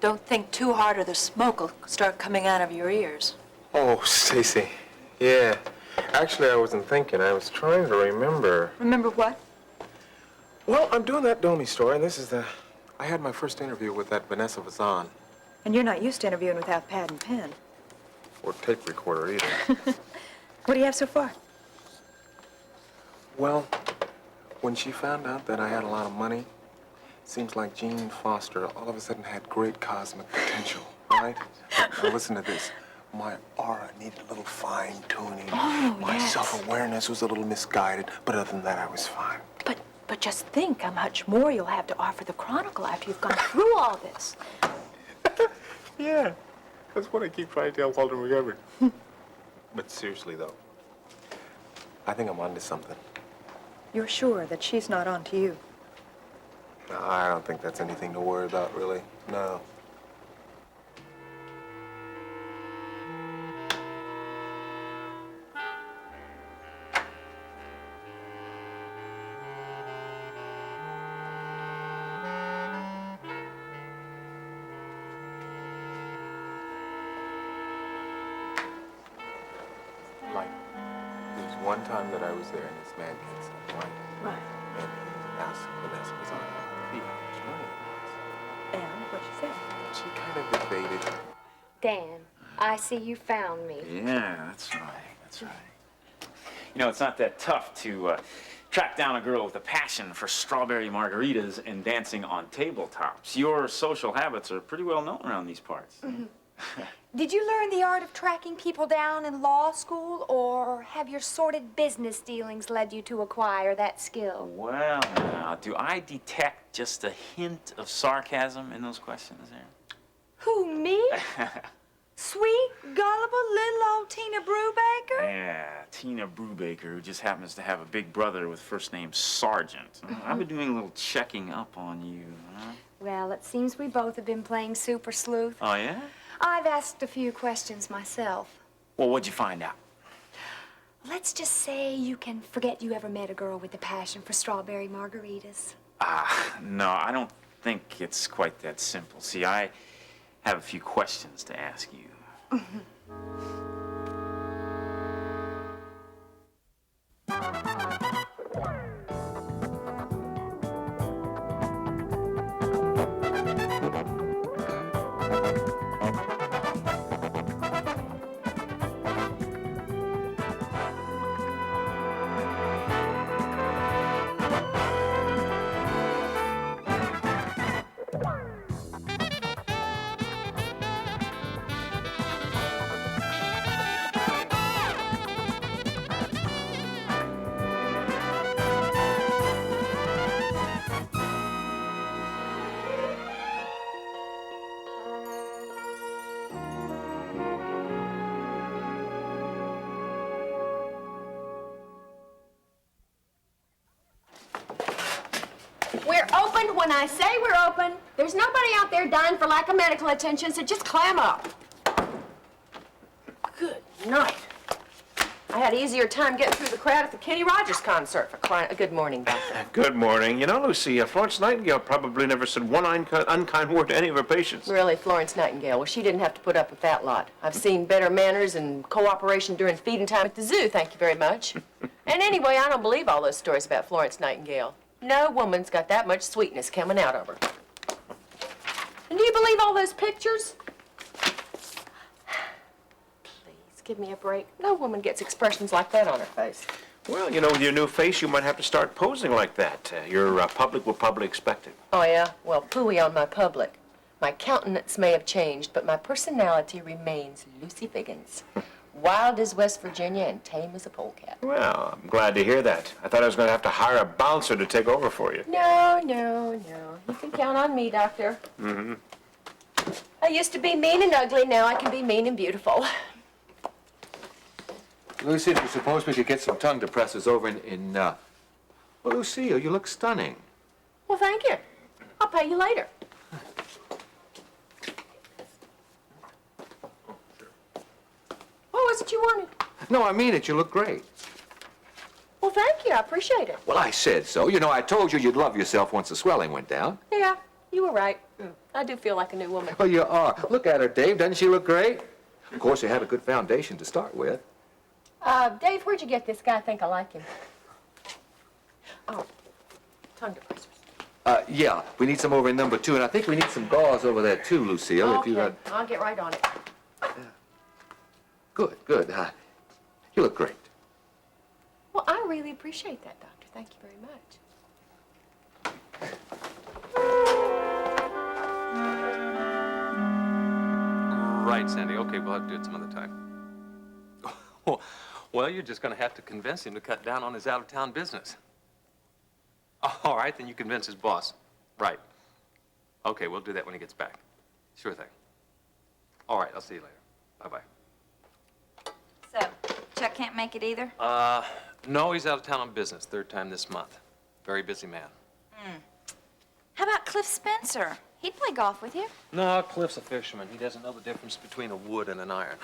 Don't think too hard or the smoke will start coming out of your ears. Oh, Stacy. Yeah. Actually, I wasn't thinking. I was trying to remember. Remember what? Well, I'm doing that Domi story, and this is the... I had my first interview with that Vanessa Vazan. And you're not used to interviewing without pad and pen. Or tape recorder, either. What do you have so far? Well, when she found out that I had a lot of money, it seems like Jean Foster all of a sudden had great cosmic potential, right? Now listen to this. My aura needed a little fine-tuning. Oh, My yes. self-awareness was a little misguided, but other than that, I was fine. But just think how much more you'll have to offer the Chronicle after you've gone through all this. Yeah, that's what I keep trying to tell Walter McGovern. But seriously, though, I think I'm onto something. You're sure that she's not onto you? No, I don't think that's anything to worry about, really. No. Like, there was one time that I was there and this man came inside, right? Right. And he asked Vanessa was on her feet how much money it was. And what'd she say? She kind of evaded. Dan, I see you found me. Yeah, that's right. That's right. You know, it's not that tough to track down a girl with a passion for strawberry margaritas and dancing on tabletops. Your social habits are pretty well known around these parts. Mm-hmm. Did you learn the art of tracking people down in law school, or have your sordid business dealings led you to acquire that skill? Well, now, do I detect just a hint of sarcasm in those questions there? Who, me? Sweet, gullible, little old Tina Brubaker? Yeah, Tina Brubaker, who just happens to have a big brother with first name Sargent. I've been doing a little checking up on you, huh? Well, it seems we both have been playing super sleuth. Oh, yeah? I've asked a few questions myself. Well, what'd you find out? Let's just say you can forget you ever met a girl with a passion for strawberry margaritas. No, I don't think it's quite that simple. See, I have a few questions to ask you. We're open when I say we're open. There's nobody out there dying for lack of medical attention, so just clam up. Good night. I had an easier time getting through the crowd at the Kenny Rogers concert for crying. Good morning, Doctor. Good morning. You know, Lucy, Florence Nightingale probably never said one unkind word to any of her patients. Really, Florence Nightingale. Well, she didn't have to put up with that lot. I've seen better manners and cooperation during feeding time at the zoo, thank you very much. And anyway, I don't believe all those stories about Florence Nightingale. No woman's got that much sweetness coming out of her. And do you believe all those pictures? Please, give me a break. No woman gets expressions like that on her face. Well, you know, with your new face, you might have to start posing like that. Your public will probably expect it. Oh, yeah? Well, phooey on my public. My countenance may have changed, but my personality remains Lucy Figgins. Wild as West Virginia and tame as a polecat. Well, I'm glad to hear that. I thought I was going to have to hire a bouncer to take over for you. No, no, no. You can count on me, Doctor. Mm-hmm. I used to be mean and ugly. Now I can be mean and beautiful. Lucy, do you suppose we could get some tongue depressors over in Well, Lucille, you look stunning. Well, thank you. I'll pay you later. What was it you wanted? No, I mean it. You look great. Well, thank you. I appreciate it. Well, I said so. You know, I told you you'd love yourself once the swelling went down. Yeah. You were right. I do feel like a new woman. Oh, you are. Look at her, Dave. Doesn't she look great? Of course, you had a good foundation to start with. Dave, where'd you get this guy? I think I like him. Oh, tongue depressors. Yeah, we need some over in number 2, and I think we need some gauze over there, too, Lucille. If you, Okay, I'll get right on it. Good, good. You look great. Well, I really appreciate that, Doctor. Thank you very much. Right, Sandy. Okay, we'll have to do it some other time. Well, you're just going to have to convince him to cut down on his out-of-town business. All right, then you convince his boss. Right. Okay, we'll do that when he gets back. Sure thing. All right, I'll see you later. Bye-bye. So, Chuck can't make it either? No, he's out of town on business, 3rd time this month. Very busy man. How about Cliff Spencer? He'd play golf with you. No, Cliff's a fisherman. He doesn't know the difference between a wood and an iron.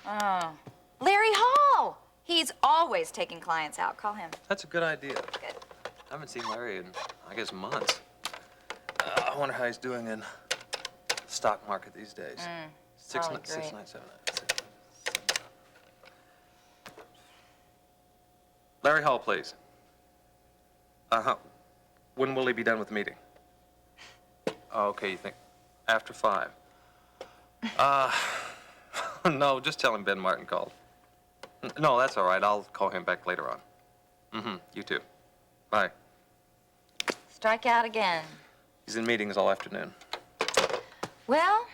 Oh. Larry Hall! He's always taking clients out. Call him. That's a good idea. Good. I haven't seen Larry in, I guess, months. I wonder how he's doing in the stock market these days. Probably great. 697. Larry Hall, please. When will he be done with the meeting? Oh, okay, you think after 5? No, just tell him Ben Martin called. No, that's all right. I'll call him back later on. You too. Bye. Strike out again. He's in meetings all afternoon. Well,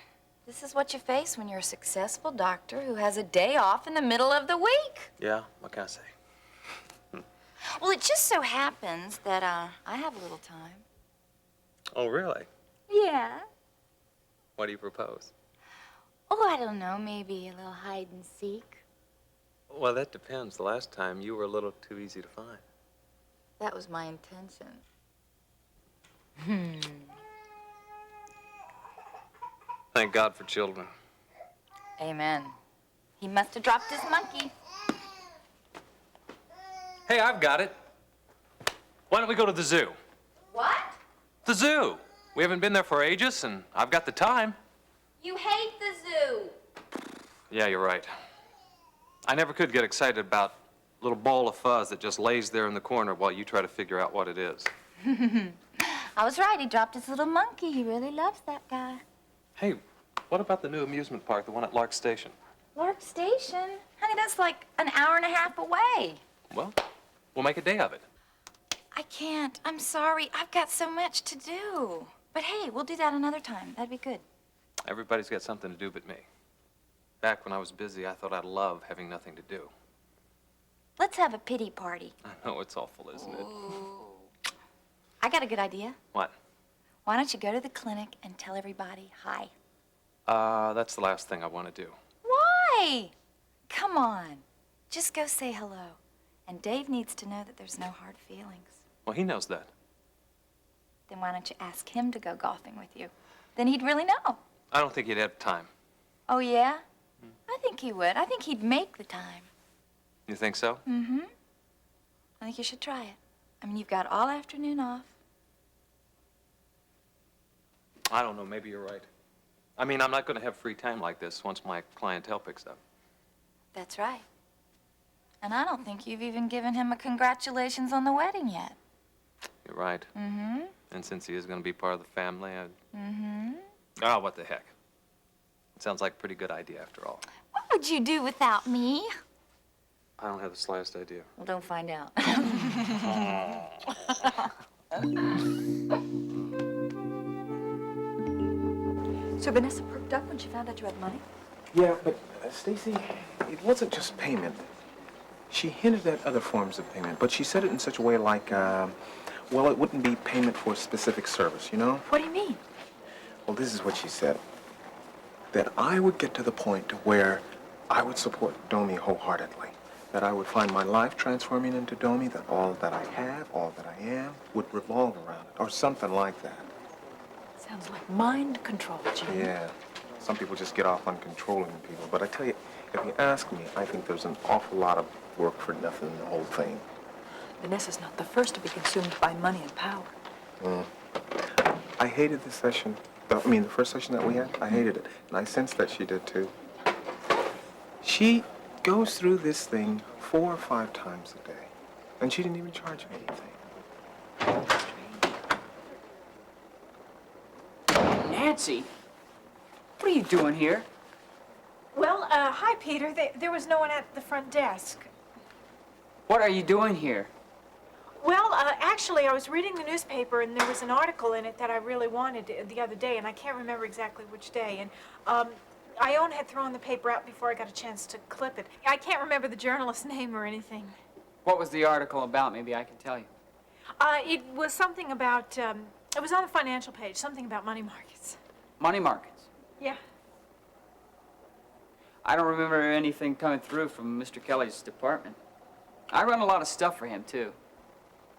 this is what you face when you're a successful doctor who has a day off in the middle of the week. Yeah, what can I say? Well, it just so happens that, I have a little time. Oh, really? Yeah. What do you propose? Oh, I don't know, maybe a little hide and seek. Well, that depends. The last time you were a little too easy to find. That was my intention. Thank God for children. Amen. He must have dropped his monkey. Hey, I've got it. Why don't we go to the zoo? What? The zoo. We haven't been there for ages, and I've got the time. You hate the zoo. Yeah, you're right. I never could get excited about a little ball of fuzz that just lays there in the corner while you try to figure out what it is. I was right. He dropped his little monkey. He really loves that guy. Hey, what about the new amusement park, the one at Lark Station? Lark Station? Honey, that's like an hour and a half away. Well, we'll make a day of it. I can't. I'm sorry. I've got so much to do. But hey, we'll do that another time. That'd be good. Everybody's got something to do but me. Back when I was busy, I thought I'd love having nothing to do. Let's have a pity party. I know it's awful, isn't it? I got a good idea. What? Why don't you go to the clinic and tell everybody hi? That's the last thing I want to do. Why? Come on. Just go say hello. And Dave needs to know that there's no hard feelings. Well, he knows that. Then why don't you ask him to go golfing with you? Then he'd really know. I don't think he'd have time. Oh, yeah? I think he would. I think he'd make the time. You think so? Mm-hmm. I think you should try it. I mean, you've got all afternoon off. I don't know. Maybe you're right. I mean, I'm not going to have free time like this once my clientele picks up. That's right. And I don't think you've even given him a congratulations on the wedding yet. You're right. Mm-hmm. And since he is going to be part of the family, Mm-hmm. Oh, what the heck. It sounds like a pretty good idea after all. What would you do without me? I don't have the slightest idea. Well, don't find out. So Vanessa perked up when she found out you had money? Yeah, but Stacy, it wasn't just payment. She hinted at other forms of payment, but she said it in such a way like, well, it wouldn't be payment for a specific service, you know? What do you mean? Well, this is what she said. That I would get to the point to where I would support Domi wholeheartedly. That I would find my life transforming into Domi, that all that I have, all that I am, would revolve around it, or something like that. Sounds like mind control, Jim. Yeah. Some people just get off on controlling people. But I tell you, if you ask me, I think there's an awful lot of work for nothing in the whole thing. Vanessa's not the first to be consumed by money and power. I hated the session. The first session that we had, I hated it. And I sensed that she did too. She goes through this thing 4 or 5 times a day. And she didn't even charge me anything. Nancy, what are you doing here? Well, hi, Peter. There was no one at the front desk. What are you doing here? Well, actually, I was reading the newspaper, and there was an article in it that I really wanted the other day, and I can't remember exactly which day. And Ione had thrown the paper out before I got a chance to clip it. I can't remember the journalist's name or anything. What was the article about? Maybe I can tell you. It was something about, it was on the financial page, something about money markets. Money markets. Yeah. I don't remember anything coming through from Mr. Kelly's department. I run a lot of stuff for him, too.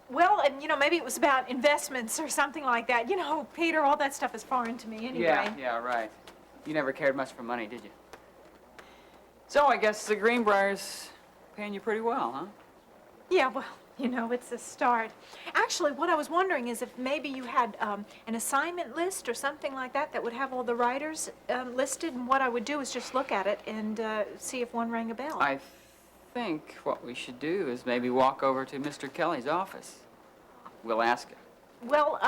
Well, and, maybe it was about investments or something like that. Peter, all that stuff is foreign to me anyway. Yeah, right. You never cared much for money, did you? So I guess the Greenbrier's paying you pretty well, huh? Yeah, well, it's a start. Actually, what I was wondering is if maybe you had an assignment list or something like that would have all the writers listed, and what I would do is just look at it and see if one rang a bell. I think what we should do is maybe walk over to Mr. Kelly's office. We'll ask him. Well,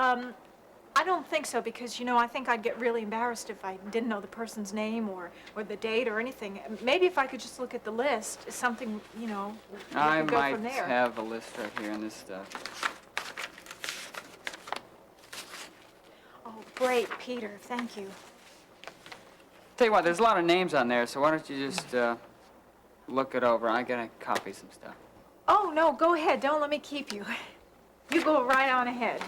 I don't think so because, I think I'd get really embarrassed if I didn't know the person's name or the date or anything. Maybe if I could just look at the list, something, we I could go might from there. have a list right here in this stuff. Oh, great, Peter, thank you. Tell you what, there's a lot of names on there, so why don't you just look it over? I gotta copy some stuff. Oh, no, go ahead. Don't let me keep you. You go right on ahead.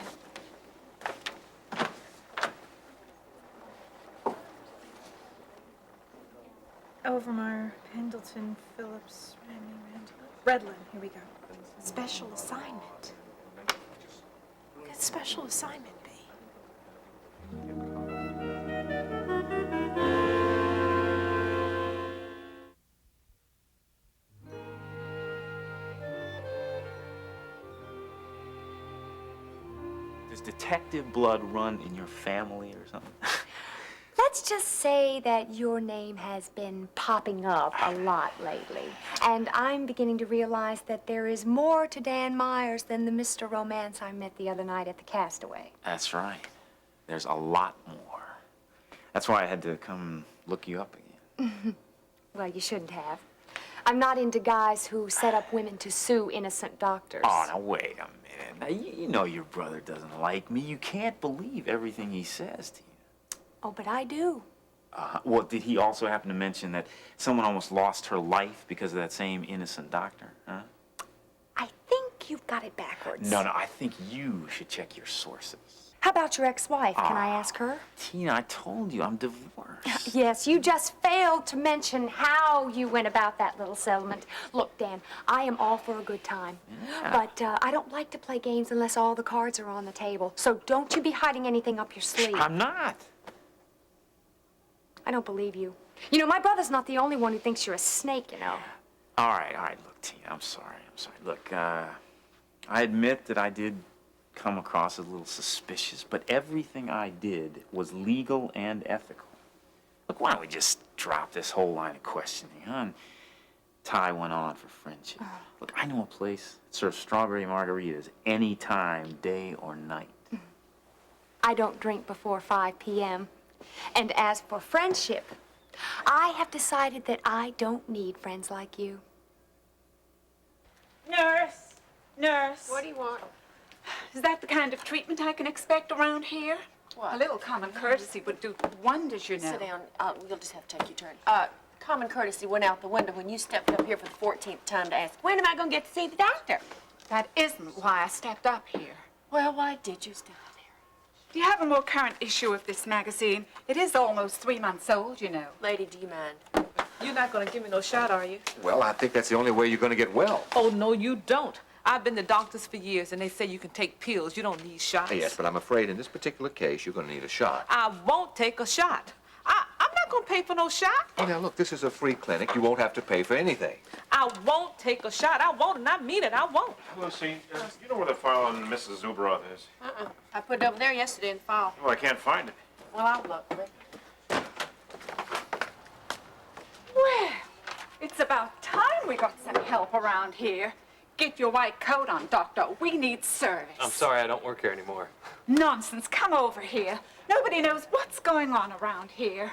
Overmeyer, Pendleton, Phillips, Redlin. Here we go. Special assignment. What could special assignment be? Does detective blood run in your family or something? Let's just say that your name has been popping up a lot lately. And I'm beginning to realize that there is more to Dan Myers than the Mr. Romance I met the other night at the Castaway. That's right. There's a lot more. That's why I had to come look you up again. Well, you shouldn't have. I'm not into guys who set up women to sue innocent doctors. Oh, now wait a minute. Now, you know your brother doesn't like me. You can't believe everything he says to you. Oh, but I do. Well, did he also happen to mention that someone almost lost her life because of that same innocent doctor, huh? I think you've got it backwards. No, I think you should check your sources. How about your ex-wife? Can I ask her? Tina, I told you I'm divorced. Yes, you just failed to mention how you went about that little settlement. Look, Dan, I am all for a good time. Yeah. But I don't like to play games unless all the cards are on the table. So don't you be hiding anything up your sleeve. I'm not. I don't believe you. My brother's not the only one who thinks you're a snake, All right, look, Tina, I'm sorry. Look, I admit that I did come across as a little suspicious, but everything I did was legal and ethical. Look, why don't we just drop this whole line of questioning, huh? And tie one on for friendship. Look, I know a place that serves strawberry margaritas any time, day or night. I don't drink before 5 p.m. And as for friendship, I have decided that I don't need friends like you. Nurse. What do you want? Is that the kind of treatment I can expect around here? What? A little common courtesy would do wonders, you know. Sit down. You'll just have to take your turn. Common courtesy went out the window when you stepped up here for the 14th time to ask, when am I going to get to see the doctor? That isn't why I stepped up here. Well, why did you step up here? Do you have a more current issue of this magazine? It is almost 3 months old, you know. Lady, do you mind? You're not going to give me no shot, are you? Well, I think that's the only way you're going to get well. Oh, no, you don't. I've been to doctors for years, and they say you can take pills. You don't need shots. Yes, but I'm afraid in this particular case, you're going to need a shot. I won't take a shot. I'm not going gonna pay for no shot. Oh, now, look, this is a free clinic. You won't have to pay for anything. I won't take a shot. I won't, and I mean it. I won't. Lucy, you know where the file on Mrs. Zuberoff is? I put it over there yesterday in the file. Oh, I can't find it. Well, I'll look. Well, it's about time we got some help around here. Get your white coat on, Doctor. We need service. I'm sorry, I don't work here anymore. Nonsense. Come over here. Nobody knows what's going on around here.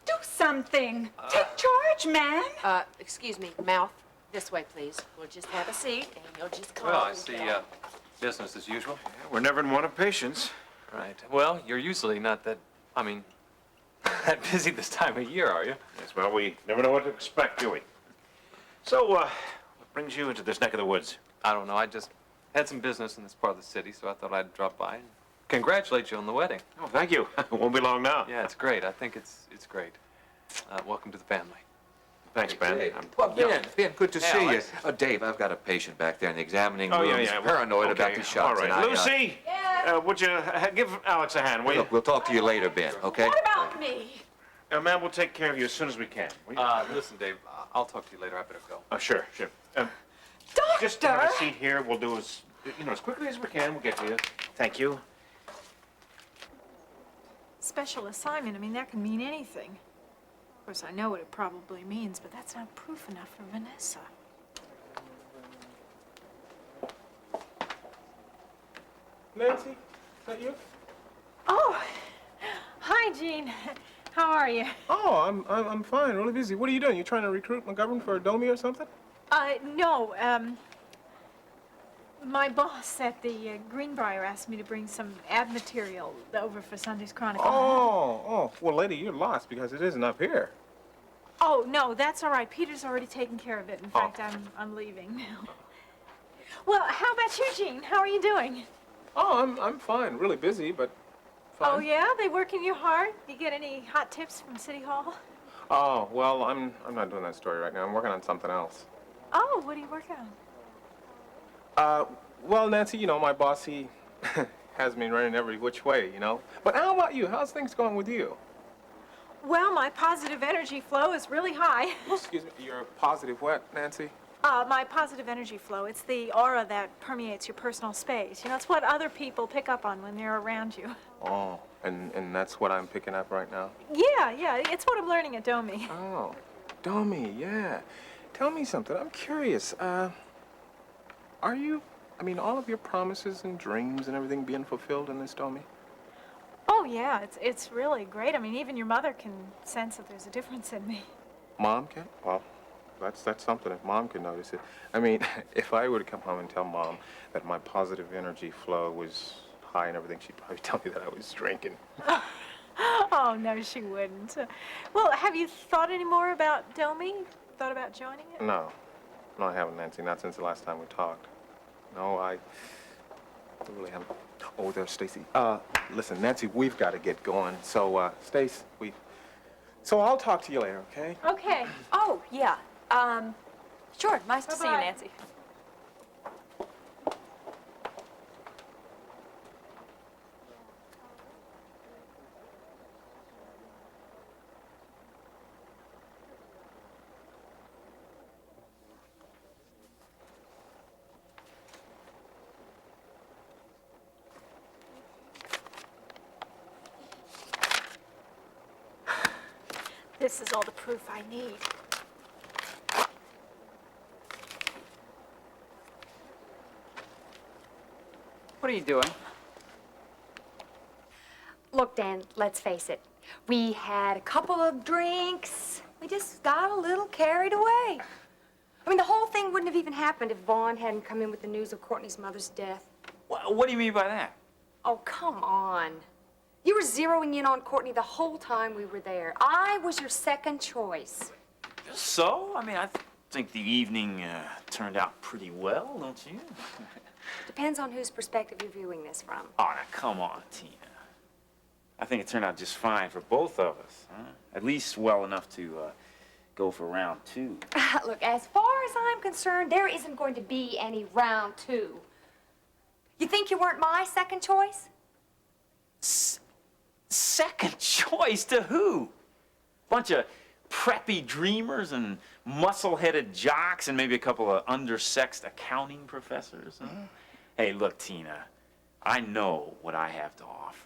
Do something. Take charge, man. Excuse me, mouth. This way, please. We'll just have a seat, and you'll just come. Well, I see, business as usual. Yeah, we're never in want of patience. Right. Well, you're usually not that, that busy this time of year, are you? Yes, well, we never know what to expect, do we? So, what brings you into this neck of the woods? I don't know. I just had some business in this part of the city, so I thought I'd drop by and congratulate you on the wedding. Oh, thank you. It won't be long now. Yeah, it's great. I think it's great. Welcome to the family. Thanks, Ben. Dave. Well, Ben, good to see you. Alex. Dave, I've got a patient back there in the examining Oh, room. yeah, He's yeah. paranoid about Okay, the shots. All right. and Lucy, would you give Alex a hand, will you? Look, we'll talk to you later, Ben, okay? What about me? Ma'am, we'll take care of you as soon as we can. Will you? Listen, Dave, I'll talk to you later. I better go. Sure. Doctor! Just have a seat here. We'll do as quickly as we can. We'll get to you. Thank you. Special assignment, I mean, that can mean anything. Of course, I know what it probably means, but that's not proof enough for Vanessa. Nancy, is that you? Oh, hi, Jean. How are you? Oh, I'm fine. Really busy. What are you doing? You trying to recruit McGovern for a Domi or something? No, my boss at the Greenbrier asked me to bring some ad material over for Sunday's Chronicle. Oh, well, lady, you're lost because it isn't up here. Oh, no, that's all right. Peter's already taken care of it. In fact, I'm leaving now. Well, how about you, Jean? How are you doing? Oh, I'm fine. Really busy, but fine. Oh, yeah? They working you hard? You get any hot tips from City Hall? Oh, well, I'm not doing that story right now. I'm working on something else. Oh, what are you working on? Well, Nancy, my boss, he has me running every which way, But how about you? How's things going with you? Well, my positive energy flow is really high. Excuse me, your positive what, Nancy? My positive energy flow, it's the aura that permeates your personal space. It's what other people pick up on when they're around you. Oh, and that's what I'm picking up right now? Yeah, it's what I'm learning at Domi. Oh, Domi, yeah. Tell me something. I'm curious. Are you, all of your promises and dreams and everything being fulfilled in this Domi? Oh, yeah, it's really great. Even your mother can sense that there's a difference in me. Mom can? Well, that's something if Mom can notice it. If I were to come home and tell Mom that my positive energy flow was high and everything, she'd probably tell me that I was drinking. Oh, no, she wouldn't. Well, have you thought any more about Domi? Thought about joining it? No, I haven't, Nancy. Not since the last time we talked. No, I really haven't. Oh, there's Stacy. Listen, Nancy, we've got to get going. So, Stace, So I'll talk to you later, okay? Okay. Oh, yeah. Sure. Nice to see you, Bye-bye. Nancy. This is all the proof I need. What are you doing? Look, Dan, let's face it. We had a couple of drinks. We just got a little carried away. The whole thing wouldn't have even happened if Vaughn hadn't come in with the news of Courtney's mother's death. What do you mean by that? Oh, come on. You were zeroing in on Courtney the whole time we were there. I was your second choice. So? I think the evening turned out pretty well, don't you? Depends on whose perspective you're viewing this from. Oh, now, come on, Tina. I think it turned out just fine for both of us, huh? At least well enough to go for round 2. Look, as far as I'm concerned, there isn't going to be any round 2. You think you weren't my second choice? Second choice to who? Bunch of preppy dreamers and muscle-headed jocks and maybe a couple of undersexed accounting professors. Huh? Hey, look, Tina, I know what I have to offer.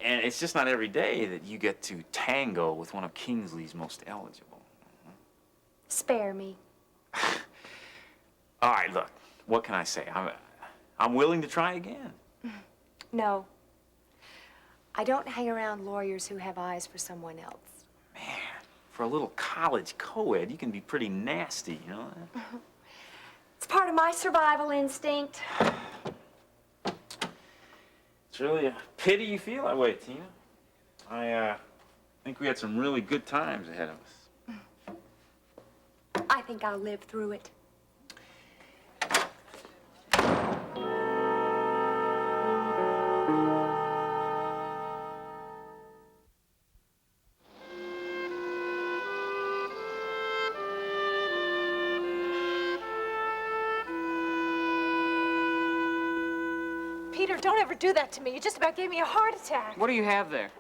And it's just not every day that you get to tango with one of Kingsley's most eligible. Spare me. All right, look, what can I say? I'm willing to try again. No. I don't hang around lawyers who have eyes for someone else. Man, for a little college co-ed, you can be pretty nasty, you know that? It's part of my survival instinct. It's really a pity you feel that way, Tina. I think we had some really good times ahead of us. I think I'll live through it. Peter, don't ever do that to me. You just about gave me a heart attack. What do you have there?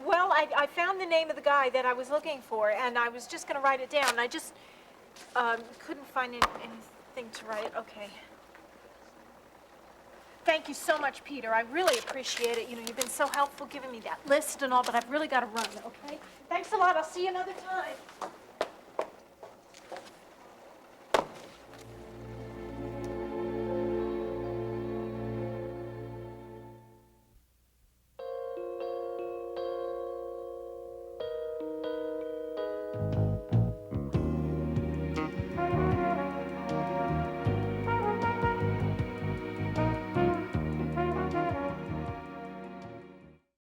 Well, I found the name of the guy that I was looking for, and I was just going to write it down. I just couldn't find anything to write. Okay. Thank you so much, Peter. I really appreciate it. You know, you've been so helpful giving me that list and all, but I've really got to run, okay? Thanks a lot. I'll see you another time.